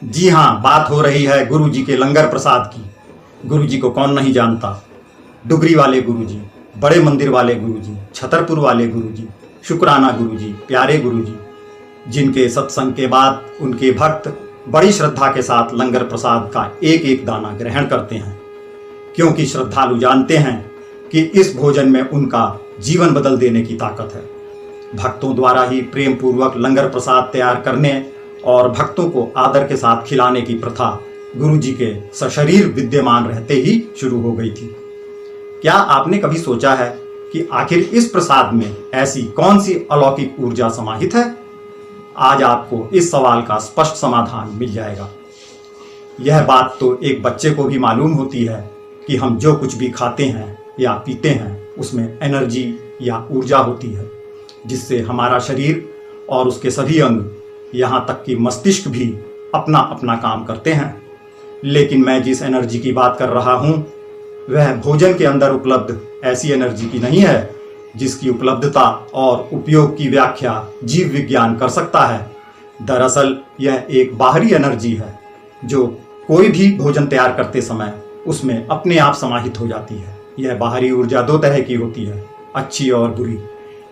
जी हाँ, बात हो रही है गुरु जी के लंगर प्रसाद की। गुरु जी को कौन नहीं जानता। डुगरी वाले गुरु जी, बड़े मंदिर वाले गुरु जी, छतरपुर वाले गुरु जी, शुक्राना गुरु जी, प्यारे गुरु जी, जिनके सत्संग के बाद उनके भक्त बड़ी श्रद्धा के साथ लंगर प्रसाद का एक एक दाना ग्रहण करते हैं, क्योंकि श्रद्धालु जानते हैं कि इस भोजन में उनका जीवन बदल देने की ताकत है। भक्तों द्वारा ही प्रेम पूर्वक लंगर प्रसाद तैयार करने और भक्तों को आदर के साथ खिलाने की प्रथा गुरु जी के सशरीर विद्यमान रहते ही शुरू हो गई थी। क्या आपने कभी सोचा है कि आखिर इस प्रसाद में ऐसी कौन सी अलौकिक ऊर्जा समाहित है? आज आपको इस सवाल का स्पष्ट समाधान मिल जाएगा। यह बात तो एक बच्चे को भी मालूम होती है कि हम जो कुछ भी खाते हैं या पीते हैं उसमें एनर्जी या ऊर्जा होती है, जिससे हमारा शरीर और उसके सभी अंग, यहाँ तक कि मस्तिष्क भी अपना अपना काम करते हैं। लेकिन मैं जिस एनर्जी की बात कर रहा हूँ वह भोजन के अंदर उपलब्ध ऐसी एनर्जी की नहीं है जिसकी उपलब्धता और उपयोग की व्याख्या जीव विज्ञान कर सकता है। दरअसल यह एक बाहरी एनर्जी है जो कोई भी भोजन तैयार करते समय उसमें अपने आप समाहित हो जाती है। यह बाहरी ऊर्जा दो तरह की होती है, अच्छी और बुरी,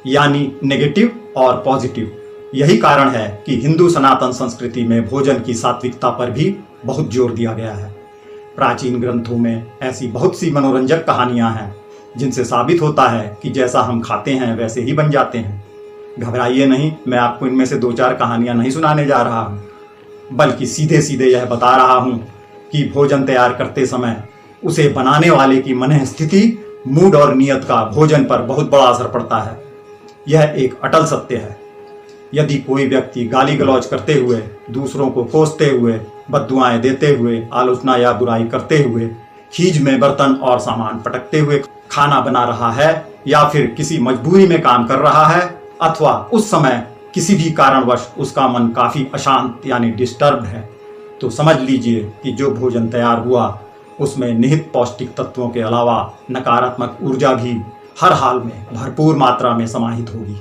यानी नेगेटिव और पॉजिटिव। यही कारण है कि हिंदू सनातन संस्कृति में भोजन की सात्विकता पर भी बहुत जोर दिया गया है। प्राचीन ग्रंथों में ऐसी बहुत सी मनोरंजक कहानियां हैं जिनसे साबित होता है कि जैसा हम खाते हैं वैसे ही बन जाते हैं। घबराइए नहीं, मैं आपको इनमें से 2-4 कहानियां नहीं सुनाने जा रहा हूं, बल्कि सीधे सीधे यह बता रहा हूं कि भोजन तैयार करते समय उसे बनाने वाले की मन स्थिति, मूड और नियत का भोजन पर बहुत बड़ा असर पड़ता है। यह एक अटल सत्य है। यदि कोई व्यक्ति गाली गलौज करते हुए, दूसरों को कोसते हुए, बद्दुआएं देते हुए, आलोचना या बुराई करते हुए, खीज में बर्तन और सामान पटकते हुए खाना बना रहा है, या फिर किसी मजबूरी में काम कर रहा है, अथवा उस समय किसी भी कारणवश उसका मन काफी अशांत यानी डिस्टर्ब है, तो समझ लीजिए कि जो भोजन तैयार हुआ उसमें निहित पौष्टिक तत्वों के अलावा नकारात्मक ऊर्जा भी हर हाल में भरपूर मात्रा में समाहित होगी।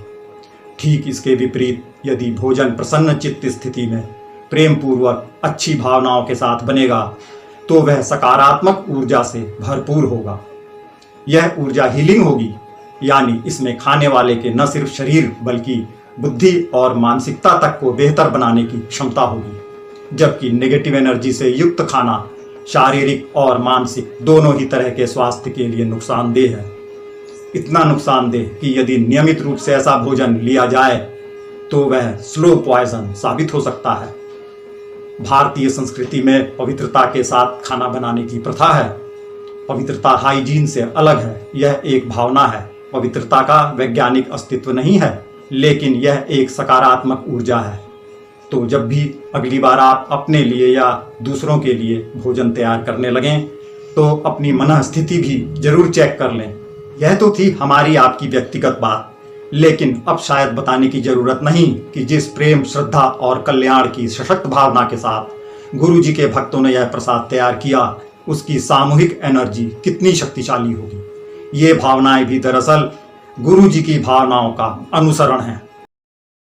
ठीक इसके विपरीत यदि भोजन प्रसन्न चित्त स्थिति में प्रेम पूर्वक अच्छी भावनाओं के साथ बनेगा तो वह सकारात्मक ऊर्जा से भरपूर होगा। यह ऊर्जा हीलिंग होगी, यानी इसमें खाने वाले के न सिर्फ शरीर बल्कि बुद्धि और मानसिकता तक को बेहतर बनाने की क्षमता होगी। जबकि नेगेटिव एनर्जी से युक्त खाना शारीरिक और मानसिक दोनों ही तरह के स्वास्थ्य के लिए नुकसानदेह है। इतना नुकसानदेह कि यदि नियमित रूप से ऐसा भोजन लिया जाए तो वह स्लो पॉइजन साबित हो सकता है। भारतीय संस्कृति में पवित्रता के साथ खाना बनाने की प्रथा है। पवित्रता हाइजीन से अलग है, यह एक भावना है। पवित्रता का वैज्ञानिक अस्तित्व नहीं है, लेकिन यह एक सकारात्मक ऊर्जा है। तो जब भी अगली बार आप अपने लिए या दूसरों के लिए भोजन तैयार करने लगें तो अपनी मनःस्थिति भी जरूर चेक कर लें। यह तो थी हमारी आपकी व्यक्तिगत बात, लेकिन अब शायद बताने की जरूरत नहीं कि जिस प्रेम, श्रद्धा और कल्याण की सशक्त भावना के साथ गुरु जी के भक्तों ने यह प्रसाद तैयार किया, उसकी सामूहिक एनर्जी कितनी शक्तिशाली होगी। ये भावनाएं भी दरअसल गुरु जी की भावनाओं का अनुसरण है।